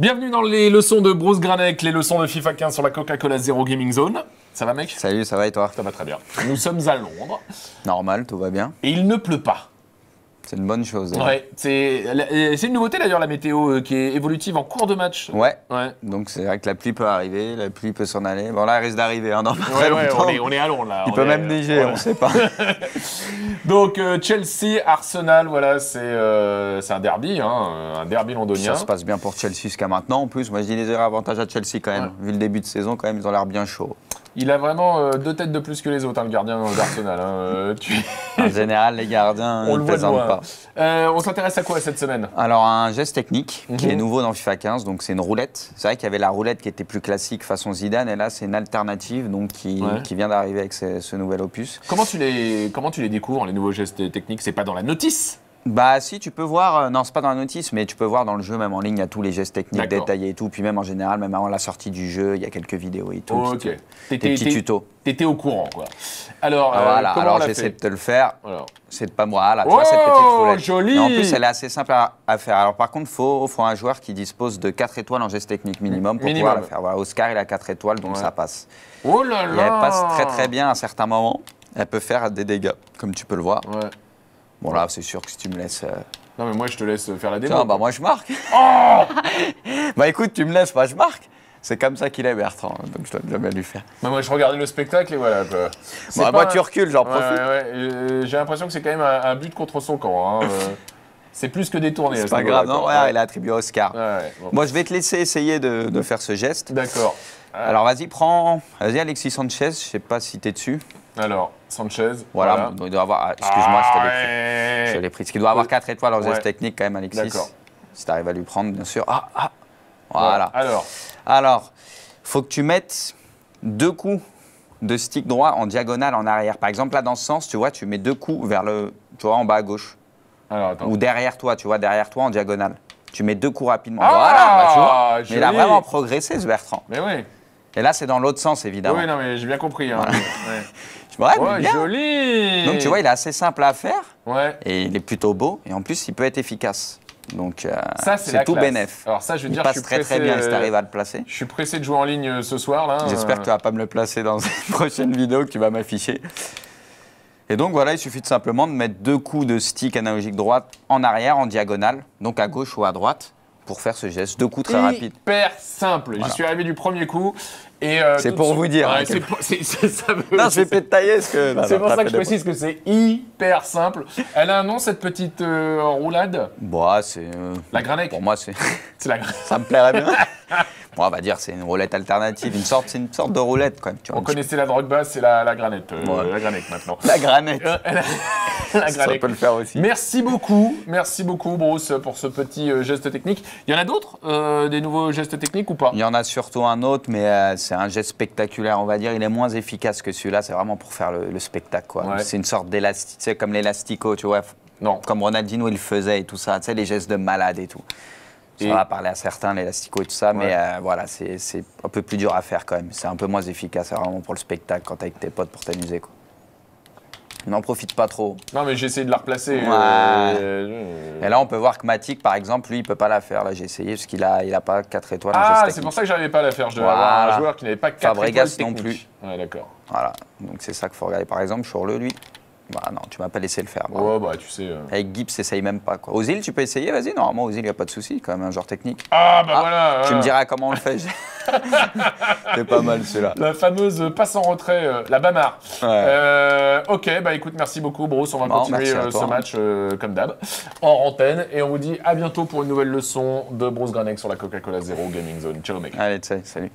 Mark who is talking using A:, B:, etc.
A: Bienvenue dans les leçons de Bruce Granek, les leçons de FIFA 15 sur la Coca-Cola Zero Gaming Zone. Ça va, mec?
B: Salut, ça va et toi?
A: Ça va très bien. Nous sommes à Londres.
B: Normal, tout va bien.
A: Et il ne pleut pas.
B: C'est une bonne chose.
A: Ouais, c'est une nouveauté d'ailleurs, la météo qui est évolutive en cours de match.
B: Ouais.
A: Ouais.
B: Donc c'est vrai que la pluie peut arriver, la pluie peut s'en aller. Bon là, elle risque d'arriver dans pas très longtemps.
A: On est à Londres là.
B: Il peut même neiger,
A: voilà.
B: on sait pas.
A: Donc Chelsea, Arsenal, voilà, c'est un derby, un derby londonien.
B: Ça se passe bien pour Chelsea jusqu'à maintenant. En plus, moi je dis les heures avantage à Chelsea quand même.
A: Ouais.
B: Vu le début de saison, quand même, ils ont l'air bien chauds.
A: Il a vraiment deux têtes de plus que les autres, le gardien d'Arsenal.
B: En général, les gardiens
A: On
B: ne
A: le voit de
B: plaisantent
A: loin.
B: pas.
A: On s'intéresse à quoi cette semaine?
B: Alors un geste technique qui
A: Mhm.
B: est nouveau dans FIFA 15, donc c'est une roulette. C'est vrai qu'il y avait la roulette qui était plus classique façon Zidane, et là c'est une alternative donc qui vient d'arriver avec ce nouvel opus.
A: Comment tu les découvres, les nouveaux gestes techniques? C'est pas dans la notice?
B: Bah si, tu peux voir, non c'est pas dans la notice, mais tu peux voir dans le jeu, même en ligne, il y a tous les gestes techniques
A: D'accord.
B: détaillés et tout, puis même en général, même avant la sortie du jeu, il y a quelques vidéos et tout,
A: Ok.
B: des petits tutos.
A: T'étais au courant, quoi. Alors,
B: Voilà,
A: comment on
B: alors
A: l'a
B: j'essaie
A: fait?
B: de te le faire,
A: Alors.
B: c'est de pas voilà, tu
A: Oh,
B: vois cette petite roulette.
A: joli.
B: Et en plus, elle est assez simple à faire. Alors par contre, faut un joueur qui dispose de 4 étoiles en geste technique minimum pour pouvoir la faire. Voilà, Oscar, il a 4 étoiles, donc ça passe.
A: Oh là là.
B: Et elle passe très très bien à certains moments, elle peut faire des dégâts, comme tu peux le voir.
A: Ouais.
B: Bon là, c'est sûr que si tu me laisses...
A: Non, mais moi, je te laisse faire la démo.
B: Tiens, bah moi je marque.
A: Oh.
B: Bah écoute, tu me laisses, moi je marque. C'est comme ça qu'il est, Bertrand, donc je dois jamais lui faire.
A: Bah, moi, je regardais le spectacle et voilà, quoi. C'est
B: Bon,
A: pas
B: moi,
A: un-
B: tu recules, j'en
A: Ouais,
B: profite.
A: ouais. J'ai l'impression que c'est quand même un but contre son camp. C'est plus que détourné. à
B: C'est
A: ce
B: pas
A: niveau-là,
B: grave, non,
A: quoi.
B: ouais, il a attribué Oscar.
A: Ouais, bon.
B: Moi, je vais te laisser essayer de faire ce geste.
A: D'accord.
B: Alors, vas-y, vas-y, Alexis Sanchez, je sais pas si t'es dessus.
A: Alors, Sanchez.
B: Voilà, donc il doit avoir. Excuse-moi, je te l'ai pris.
A: ouais.
B: Je te l'ai pris. Parce qu'il doit avoir 4 étoiles en geste
A: Ouais.
B: technique, quand même, Alexis.
A: D'accord.
B: Si t'arrives à lui prendre, bien sûr. Voilà.
A: Alors,
B: faut que tu mettes 2 coups de stick droit en diagonale en arrière. Par exemple, là, dans ce sens, tu vois, tu mets 2 coups vers le. Tu vois, en bas à gauche.
A: attends.
B: Ou derrière toi, tu vois, derrière toi en diagonale. Tu mets 2 coups rapidement.
A: Ah,
B: voilà, bah, tu vois. Mais il a
A: joli.
B: vraiment progressé, ce Bertrand.
A: Mais oui.
B: Et là, c'est dans l'autre sens, évidemment.
A: Oui, non, mais j'ai bien compris. Hein.
B: Ouais,
A: Ouais,
B: mais bien.
A: joli.
B: Donc, tu vois, il est assez simple à faire.
A: Ouais.
B: Et il est plutôt beau. Et en plus, il peut être efficace. Donc,
A: Ça, c'est la
B: tout
A: classe.
B: bénef.
A: Alors ça, je veux
B: Il
A: dire,
B: passe
A: je suis
B: très
A: pressé,
B: bien si tu arrives à le placer.
A: Je suis pressé de jouer en ligne ce soir, là.
B: J'espère que tu vas pas me le placer dans une prochaine vidéo que tu vas m'afficher. Et donc voilà, il suffit tout simplement de mettre 2 coups de stick analogique droite en arrière, en diagonale, donc à gauche ou à droite, pour faire ce geste. 2 coups très rapides.
A: Hyper simple.
B: Voilà.
A: J'y suis arrivé du premier coup.
B: C'est
A: tout de
B: pour
A: suite-
B: vous dire,
A: Ouais,
B: hein,
A: ça veut-
B: Non, je vais peut-être tailler ce que.
A: C'est pour ça que je précise que c'est hyper simple. Elle a un nom, cette petite roulade?
B: Bon, c'est.
A: La Granek.
B: Pour moi, c'est.
A: C'est la Granek.
B: Ça me plairait bien. Bon, on va dire c'est une roulette alternative, c'est une sorte de roulette quand même. Tu vois,
A: On connaissait la drogue basse, c'est la granette.
B: Ouais.
A: La Granek maintenant.
B: La granette.
A: La
B: Ça
A: Granek.
B: peut le faire aussi.
A: Merci beaucoup, Bruce, pour ce petit geste technique. Il y en a d'autres, des nouveaux gestes techniques ou pas?
B: Il y en a surtout un autre, mais c'est un geste spectaculaire, on va dire. Il est moins efficace que celui-là. C'est vraiment pour faire le spectacle, quoi.
A: Ouais.
B: C'est une sorte d'élastique, tu sais, comme l'élastico, tu vois.
A: Non.
B: Comme Ronaldinho, il le faisait et tout ça. Tu sais, les gestes de malade et tout. Ça va parler à certains, l'élastico et tout ça, mais voilà, c'est un peu plus dur à faire quand même. C'est un peu moins efficace, c'est vraiment pour le spectacle, quand t'es avec tes potes pour t'amuser, quoi. N'en profite pas trop.
A: Non, mais j'ai essayé de la replacer.
B: Et là, on peut voir que Matic, par exemple, lui, il peut pas la faire. Là, j'ai essayé parce qu'il a pas 4 étoiles en geste
A: Ah,
B: technique.
A: c'est pour ça que j'arrivais pas à la faire. Je devais avoir un
B: Voilà.
A: joueur qui n'avait pas 4
B: Fabregas
A: étoiles
B: non
A: techniques. Ouais, d'accord.
B: Voilà, donc c'est ça qu'il faut regarder. Par exemple, sur lui, bah non, tu m'as pas laissé le faire. bravo.
A: Ouais, bah, tu sais.
B: Avec Gibbs, essaye même pas, quoi. Ozil, tu peux essayer, vas-y. Normalement, Ozil, il n'y a pas de souci, quand même, un joueur technique.
A: Ah, bah voilà.
B: Tu me diras comment on le fait. C'est pas mal, celui-là.
A: La fameuse passe en retrait, la Bamar.
B: Ouais.
A: Ok, bah écoute, merci beaucoup, Bruce. On va
B: Bon,
A: continuer
B: merci à toi.
A: ce match comme d'hab en antenne. Et on vous dit à bientôt pour une nouvelle leçon de Bruce Granek sur la Coca-Cola Zero Gaming Zone. Ciao, mec.
B: Allez, salut.